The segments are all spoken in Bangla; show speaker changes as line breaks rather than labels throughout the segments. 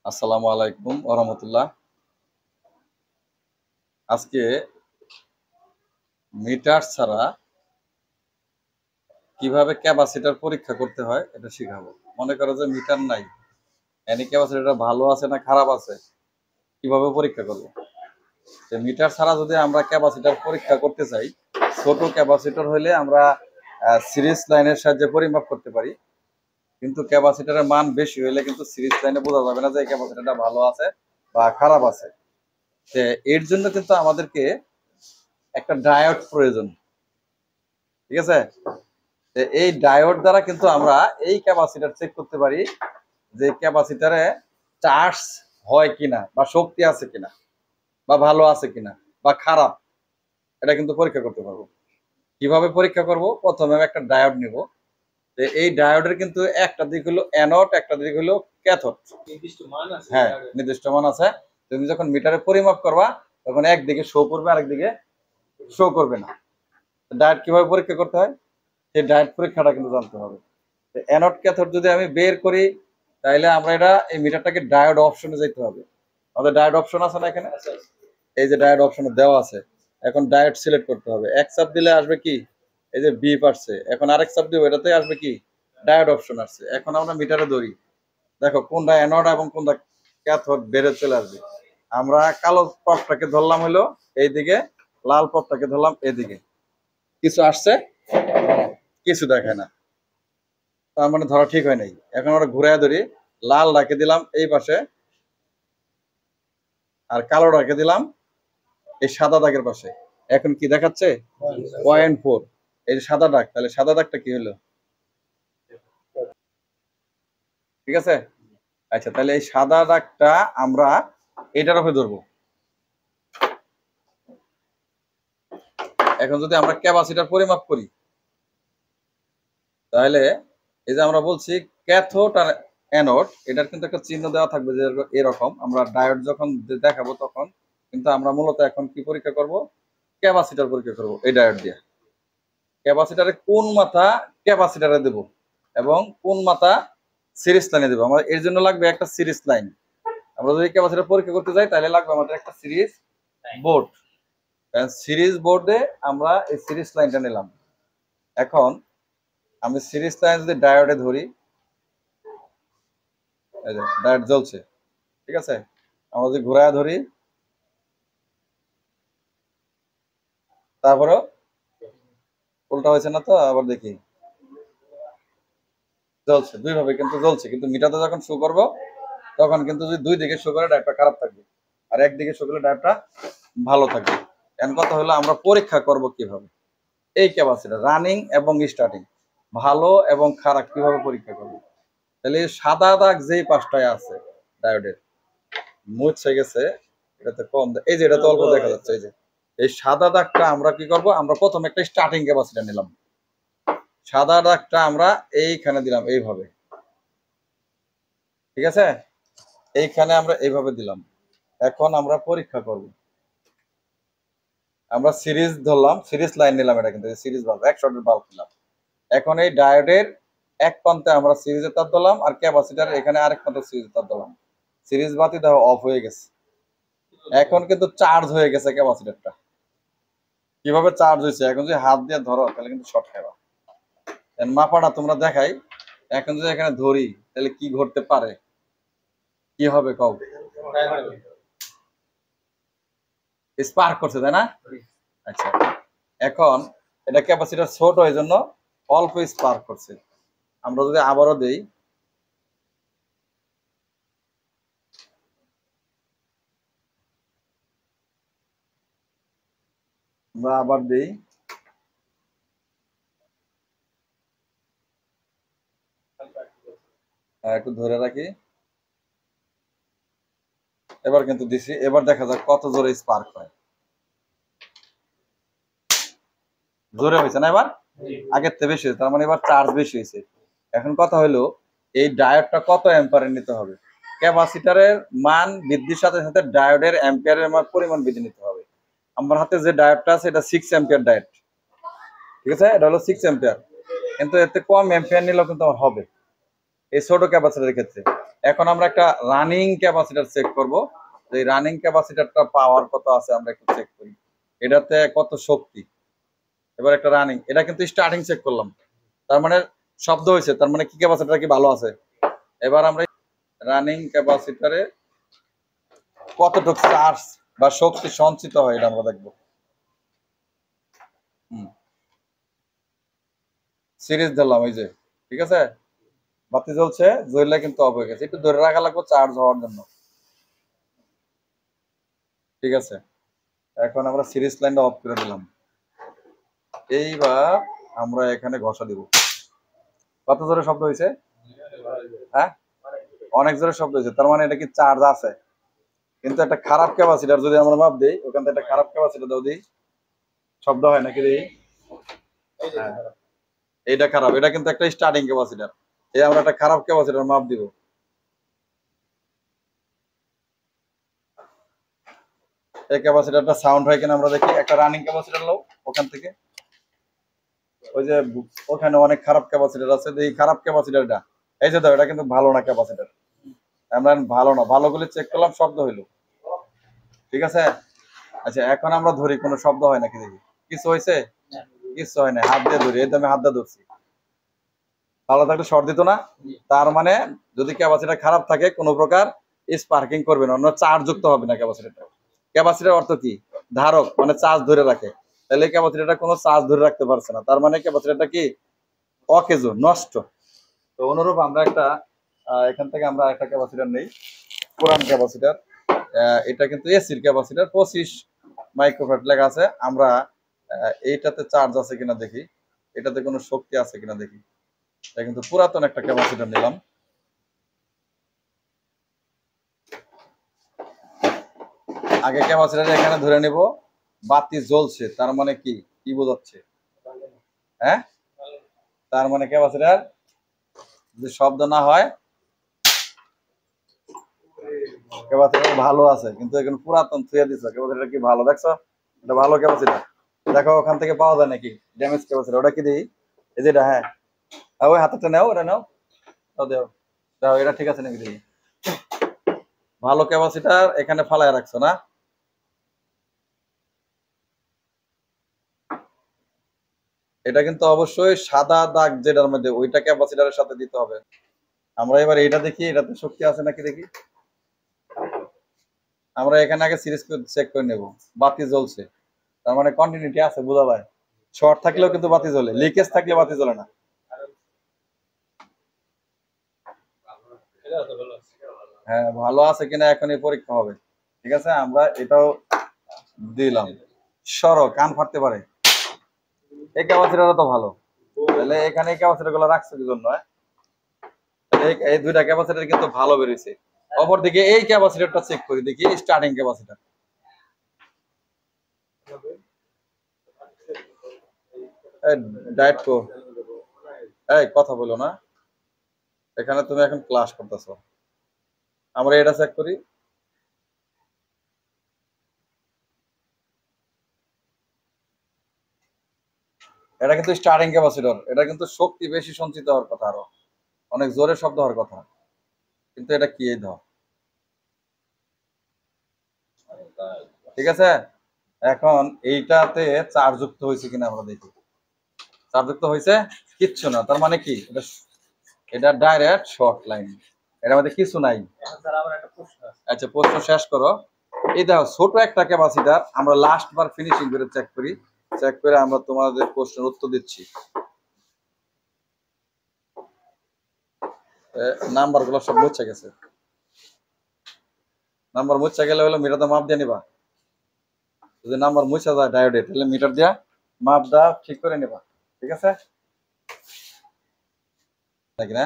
আসসালামু আলাইকুম ওয়া রাহমাতুল্লাহ। আজকে মিটার ছাড়া কিভাবে ক্যাপাসিটর পরীক্ষা করতে হয় এটা শিখাবো। মনে করো যে মিটার নাই, ক্যাপাসিটরটা ভালো আছে না খারাপ আছে, কিভাবে পরীক্ষা করব? মিটার ছাড়া যদি আমরা ক্যাপাসিটর পরীক্ষা করতে চাই, ছোট ক্যাপাসিটর হলে আমরা সিরিজ লাইনের সাহায্যে পরিমাপ করতে পারি। কিন্তু ক্যাপাসিটরের মান বেশি হলে কিন্তু সিরিজ লাইনে বোঝা যাবে না যে ক্যাপাসিটরটা ভালো আছে বা খারাপ আছে। এর জন্য কিন্তু আমাদেরকে একটা ডায়োড প্রয়োজন। ঠিক আছে, এই ডায়োড দ্বারা কিন্তু আমরা এই ক্যাপাসিটর চেক করতে পারি যে ক্যাপাসিটরে চার্জ হয় কিনা, বা শক্তি আছে কিনা, বা ভালো আছে কিনা, বা খারাপ, এটা কিন্তু পরীক্ষা করতে পারবো। কিভাবে পরীক্ষা করব? প্রথমে আমি একটা ডায়োড নিব। এই ডায়োডের কিন্তু একটা দিক হলো অ্যানোড, একটা দিক হলো ক্যাথোড। হ্যাঁ, নির্দিষ্ট মান আছে। তুমি যখন মিটারে পরিমাপ করবা তখন একদিকে শো করবে, আরেকদিকে শো করবে না। ডায়োড কিভাবে পরীক্ষা করতে হয় সেই ডায়োড পরীক্ষাটা কিন্তু জানতে হবে। অ্যানোড ক্যাথোড যদি আমি বের করি তাহলে আমরা এই মিটারটাকে ডায়োড অপশনে যেতে হবে। আমাদের ডায়োড অপশন আছে না এখানে? এই যে ডায়োড অপশনে দেওয়া আছে। এখন ডায়োড সিলেক্ট করতে হবে। এক চাপ দিলে আসবে কি? এই যে বিপ আসছে। এখন আরেক চাপ দিব, এটাতে আসবে কি? ডায়োড অপশন আসছে। এখন আমরা মিটারে ধরি, দেখো কোনটা অ্যানোড এবং কোনটা ক্যাথোড বেড়ে চলে আসবে। আমরা কালো পথটাকে ধরলাম হলো এইদিকে, লাল পথটাকে ধরলাম এদিকে। কিছু আসছে? কিছু দেখায় না, তার মানে ধরা ঠিক হয় নাই। এখন আমরা ঘুরে ধরি, লাল রাখে দিলাম এই পাশে, আর কালো রাখে দিলাম এই সাদা দাগের পাশে। এখন কি দেখাচ্ছে? 0.4। এই যে সাদা দাগ, তাহলে সাদা দাগটা কি হলো? ঠিক আছে। আচ্ছা, তাহলে এই সাদা দাগটা আমরা এটার উপরে ধরবো। এখন যদি আমরা ক্যাপাসিটর পরিমাপ করি তাহলে এই যে আমরা বলছি ক্যাথোড আর অ্যানোড, এটার কিন্তু একটা চিহ্ন দেওয়া থাকবে যে এরকম। আমরা ডায়োড যখন দেখাবো তখন কিন্তু আমরা মূলত এখন কি পরীক্ষা করব? ক্যাপাসিটর পরীক্ষা করব এই ডায়োড দিয়ে। ক্যাপাসিটরে কোন মাথা ক্যাপাসিটরে দেব এবং কোন মাথা সিরিজ লাইনে দেবো। আমার এর জন্য লাগবে একটা সিরিজ লাইন। আমরা যদি ক্যাপাসিটর পরীক্ষা করতে যাই তাহলে লাগবে আমাদের একটা সিরিজ বোর্ড। সিরিজ বোর্ডে আমরা এই সিরিজ লাইনটা নিলাম। এখন আমি সিরিজ লাইন যদি ডায়োডে ধরি, এই যে ডায়োড জ্বলছে। ঠিক আছে, আমরা যদি ঘোরায় ধরি তারপরেও উল্টা হয়েছে না তো, আবার দেখি জ্বলছে। দুই ভাবে কিন্তু জ্বলছে, কিন্তু মিটারটা যখন শো করবো তখন কিন্তু যদি দুই দিকে শো করে ডায়োডটা খারাপ থাকবে, আর একদিকে শো করলে ডায়োডটা ভালো থাকবে। এখন কথা হলো আমরা পরীক্ষা করব কিভাবে এই ক্যাপাসিটর রানিং এবং স্টার্টিং, ভালো এবং খারাপ কিভাবে পরীক্ষা করব। তাহলে সাদা দাগ যেই পাশটায় আছে ডায়োডের, মুছে গেছে, এটাতে কম, এই যে এটা তো অল্প দেখা যাচ্ছে। এই যে এই সাদা দাগটা আমরা কি করব? আমরা প্রথমে একটা স্টার্টিং ক্যাপাসিটর নিলাম, সাদা দাগটা আমরা এইখানে দিলাম এইভাবে। ঠিক আছে, এইখানে আমরা এইভাবে দিলাম। এখন আমরা পরীক্ষা করব। আমরা সিরিজ ধরলাম, সিরিজ লাইন নিলাম, এটা কিন্তু সিরিজ বাল্ব, এক শর্টের বাল্ব নিলাম। এখন এই ডায়োডের এক প্রান্তে আমরা সিরিজের তার দিলাম, আর ক্যাপাসিটর এখানে আরেক প্রান্তে সিরিজের তার দিলাম। সিরিজ বাতি দেখো অফ হয়ে গেছে। এখন কিন্তু চার্জ হয়ে গেছে ক্যাপাসিটরটা। কিভাবে চার্জ হয়েছে? এখন যদি হাত দিয়ে ধরো তাহলে কিন্তু শর্ট খাবে। মাপাটা তোমরা দেখাই। এখন যদি এখানে ধরি তাহলে কি ঘটতে পারে, কি হবে কও? স্পার্ক করছে, তাই না? আচ্ছা, এখন এটা ক্যাপাসিটর ছোট এই জন্য অল্প স্পার্ক করছে। আমরা যদি আবারও দেই, আমরা আবার দেই, একটু ধরে রাখি, এবার কিন্তু দিছি। এবার দেখা যাক কত জোরে স্পার্ক হয়। জোরে হয়েছে না এবার? আগের থেকে বেশি হয়েছে, তার মানে এবার চার্জ বেশি হয়েছে। এখন কথা হলো এই ডায়োডটা কত অ্যাম্পিয়ারের নিতে হবে। ক্যাপাসিটরের মান বৃদ্ধির সাথে সাথে ডায়োডের অ্যাম্পিয়ারের পরিমাণ বৃদ্ধি নিতে হবে। আমার হাতে যে ডায়োডটা আছে এটা 6 অ্যাম্পিয়ার ডায়োড। ঠিক আছে, এটা হলো 6 অ্যাম্পিয়ার, কিন্তু এতে কম অ্যাম্পিয়ার নিলেও কিন্তু আমার হবে এই ছোট ক্যাপাসিটরের ক্ষেত্রে। এখন আমরা একটা রানিং ক্যাপাসিটর চেক করব। এই রানিং ক্যাপাসিটরটা পাওয়ার কত আছে আমরা একটু চেক করি, এটাতে কত শক্তি। এবার একটা রানিং, এটা কিন্তু স্টার্টিং চেক করলাম, তার মানে শব্দ হয়েছে, তার মানে কি ক্যাপাসিটর কি ভালো আছে। এবার আমরা রানিং ক্যাপাসিটরে কতটুকু চার্জ বা শক্তি সঞ্চিত হয় এটা আমরা দেখবো। সিরিজ ধরলাম, এই যে ঠিক আছে, বাতি জ্বলছে, জ্বললে কিন্তু অফ হয়ে গেছে, একটু ধরে রাখা লাগবে চার্জ হওয়ার জন্য। ঠিক আছে, এখন আমরা সিরিজ লাইনটা অফ করে দিলাম। এইবার আমরা এখানে ঘষা দিব। কত জোরে শব্দ হয়েছে? হ্যাঁ, অনেক জোরে শব্দ হয়েছে, তার মানে এটা কি চার্জ আছে। কিন্তু একটা খারাপ ক্যাপাসিটার যদি আমরা মাপ দিই, ওখান থেকে একটা খারাপ ক্যাপাসিটার দাও দিই, শব্দ হয় নাকি দিই? এইটা খারাপ, এটা কিন্তু একটা স্টার্টিং ক্যাপাসিটার। এই আমরা একটা খারাপ ক্যাপাসিটার মাপ দিব। এই ক্যাপাসিটারটা সাউন্ড হয় কিনা আমরা দেখি। একটা রানিং ক্যাপাসিটার নাও ওখান থেকে, ওই যে ওখানে অনেক খারাপ ক্যাপাসিটার আছে, এই খারাপ ক্যাপাসিটারটা এই যে দাও, এটা কিন্তু ভালো না ক্যাপাসিটার। আমরা ভালো না, ভালো করে চেক করলাম, শব্দ হইলো। ঠিক আছে, আচ্ছা এখন আমরা ধরি কোনো শব্দ হয় নাকি দেখি। কিছু হয়েছে? কিছু হয় না, হাত দিয়ে ধরি, এই তো আমি হাত দিয়ে ধরছি। ভালো থাকলে শর্ট দিত না। তার মানে যদি ক্যাপাসিটার খারাপ থাকে কোনো প্রকার স্পার্কিং করবে না, অন্য চার্জ যুক্ত হবে না ক্যাপাসিটারটা। ক্যাপাসিটার অর্থ কি? ধারক, মানে চার্জ ধরে রাখে। তাহলে ক্যাপাসিটারটা কোনো চার্জ ধরে রাখতে পারছে না, তার মানে ক্যাপাসিটারটা কি অকেজো, নষ্ট। তো অনুরূপ আমরা একটা এখান থেকে আমরা একটা ক্যাপাসিটার নেই, পুরান ক্যাপাসিটার। এটা কিন্তু এসির ক্যাপাসিটার, 25 মাইক্রোফ্যারাড লেখা আছে। আমরা এইটাতে চার্জ আছে কিনা দেখি, এটাতে কোনো শক্তি আছে কিনা দেখি। এটা কিন্তু পুরাতন একটা ক্যাপাসিটার নিলাম। আগে ক্যাপাসিটার এখানে ধরে নিব, বাতি জ্বলছে, তার মানে কি কি বোঝাচ্ছে? হ্যাঁ, তার মানে ক্যাপাসিটার যদি শব্দ না হয় ক্যাপাসিটার ভালো আছে। কিন্তু এখন পুরাতন থুয়ে দিছে, ক্যাপাসিটার কি ভালো দেখছো? এটা ভালো ক্যাপাসিটার। দেখো ওখান থেকে পাওয়া যায় নাকি ড্যামেজ ক্যাপাসিটার, ওটা কি দিই? এই যেটা, হ্যাঁ ওই হাতটা নাও, ওটা নাও, দাও দাও, এটা ঠিক আছে নাকি দিই? ভালো ক্যাপাসিটার এখানে ফালায় রাখছো না? এটা কিন্তু অবশ্যই সাদা দাগ যেটার মধ্যে, ওইটা ক্যাপাসিটারের সাথে দিতে হবে। আমরা এবার এটা দেখি, এটাতে শক্তি আছে নাকি দেখি। আমরা এখানে আগে সিরিজ চেক করে নেব। বাতি জ্বলছে, তার মানে কন্টিনিউটি আছে, বোঝা যায়। শর্ট থাকলেও কিন্তু বাতি জ্বলে, লিকেজ থাকলে বাতি জ্বলে না। হ্যাঁ, ভালো আছে কিনা এখনই পরীক্ষা হবে। ঠিক আছে, আমরা এটাও দিলাম। সরো, কান ফাটতে পারে। এই ক্যাপাসিটারও তো ভালো, তাহলে এখানে এই ক্যাপাসিটার গুলো রাখছে কি জন্য? এই দুইটা ক্যাপাসিটার কিন্তু ভালো বেরিয়েছে। অপরদিকে এই ক্যাপাসিটারটা চেক করি দেখি, স্টার্টিং ক্যাপাসিটার। ডায়েট কো, এই কথা বলো না, এখানে তুমি এখন ক্লাস করতেছো। আমরা এটা চেক করি। এটা কিন্তু স্টার্টিং ক্যাপাসিটর, এটা কিন্তু শক্তি বেশি সঞ্চিত হওয়ার কথা, আরো অনেক জোরে শব্দ হওয়ার কথা, কিন্তু এটা কি এই ধর। ঠিক আছে, এখন এইটাতে চার্জ যুক্ত হয়েছে কিনা আমরা দেখি। চার্জ যুক্ত হয়েছে? কিচ্ছু না, তার মানে কি এটা, এটা ডাইরেক্ট শর্ট লাইন, এর মধ্যে কিছু নাই। আচ্ছা, প্রশ্ন শেষ করো। এই দেখো ছোট একটা ক্যাপাসিটার, আমরা লাস্ট বার ফিনিশিং করে চেক করি, চেক করে আমরা তোমাদের প্রশ্নের উত্তর দিচ্ছি। নাম্বার গুলো সব মুছে গেছে, নাম্বার মুছে গেলে হলো মিটার মাপ দিয়ে নিবা। যদি নাম্বার মুছে যায় ডায়োডে, তাহলে মিটার দিয়া মাপ দা ঠিক করে নিবা। ঠিক আছে নাকি না?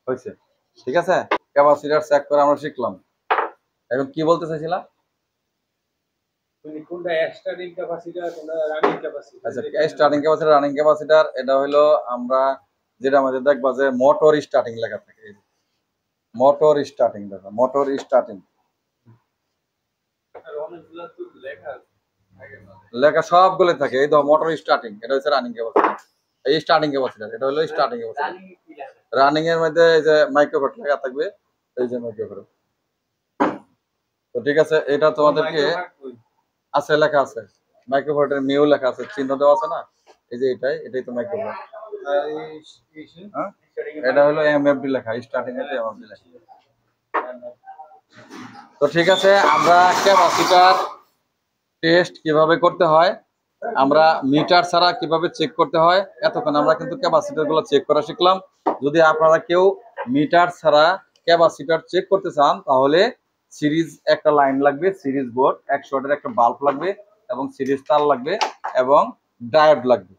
হয়েছে? ঠিক আছে, ক্যাপাসিটার চেক করে আমরা শিখলাম। এখন কি বলতে চাইছিলাম? আচ্ছা, স্টার্টিং ক্যাপাসিটার, রানিং ক্যাপাসিটার, এটা হলো আমরা যেটা আমাদের দেখবা যে মোটর স্টার্টিং লেখা থাকে, মোটর স্টার্টিং, দেখো মোটর স্টার্টিং লেখা সবগুলো থাকে। এই দেখো মোটর স্টার্টিং, এটা হচ্ছে রানিং ক্যাপাসিটার। এই স্টার্টিং ক্যাপাসিটার, এটা হলো স্টার্টিং ক্যাপাসিটার। রানিং এর মধ্যে এই যে মাইক্রোফোন লেখা থাকবে, এই যে মাইক্রোফোন। তো ঠিক আছে, এটা তোমাদেরকে আছে, লেখা আছে মাইক্রোফোনের মিউ লেখা আছে, চিহ্ন দেওয়া আছে না, এই যে এটাই তো মাইক্রোফোন। হ্যাঁ, এটা হলো এমএফডি লেখা, স্টার্টিং এ এমএফডি লেখা। তো ঠিক আছে, আমরা ক্যাপাসিটার টেস্ট কিভাবে করতে হয়, আমরা মিটার ছাড়া কিভাবে চেক করতে হয়, এতক্ষণ আমরা কিন্তু ক্যাপাসিটার গুলো চেক করা শিখলাম। যদি আপনারা কেউ মিটার ছাড়া ক্যাপাসিটার চেক করতে চান, তাহলে সিরিজ একটা লাইন লাগবে, সিরিজ বোর্ড, 100 ওয়াটের একটা বাল্ব লাগবে, এবং সিরিজ তার লাগবে, এবং ডায়োড লাগবে।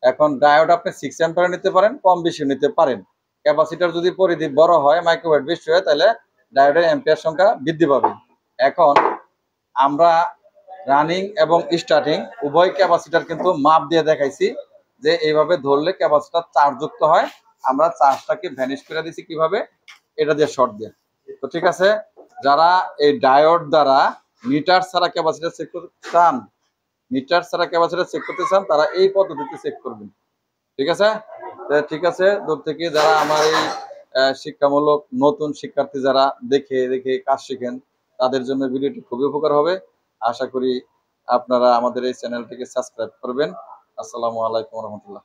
এখন ডায়োড আপনি 6 অ্যাম্পিয়ার নিতে পারেন, কম বেশি নিতে পারেন। ক্যাপাসিটার যদি পরিধি বড় হয়, মাইক্রোওয়েভ বেশি হয়, তাহলে ডায়োডের অ্যাম্পিয়ার সংখ্যা বৃদ্ধি পাবে। এখন আমরা রানিং এবং স্টার্টিং উভয় ক্যাপাসিটার কিন্তু মাপ দিয়ে দেখাইছি, যে এইভাবে ধরলে ক্যাপাসিটার চার্জ যুক্ত হয়। আমরা চার্জটাকে ভ্যানিশ করে দিছি কিভাবে, এটা দিয়ে শর্ট দিয়ে। তো ঠিক আছে, যারা এই ডায়োড দ্বারা মিটার ছাড়া ক্যাপাসিটার চেক করতে চান, মিটার ছাড়া ক্যাপাসিটার চেক করতে চান, তারা এই পদ্ধতিতে চেক করবেন। ঠিক আছে, ঠিক আছে। দূর থেকে যারা আমার এই শিক্ষামূলক নতুন শিক্ষার্থী যারা দেখে দেখে কাজ শিখেন, তাদের জন্য ভিডিওটি খুবই উপকার হবে। আশা করি আপনারা আমাদের এই চ্যানেলটিকে সাবস্ক্রাইব করবেন। আসসালামু আলাইকুম রহমতুল্লাহ।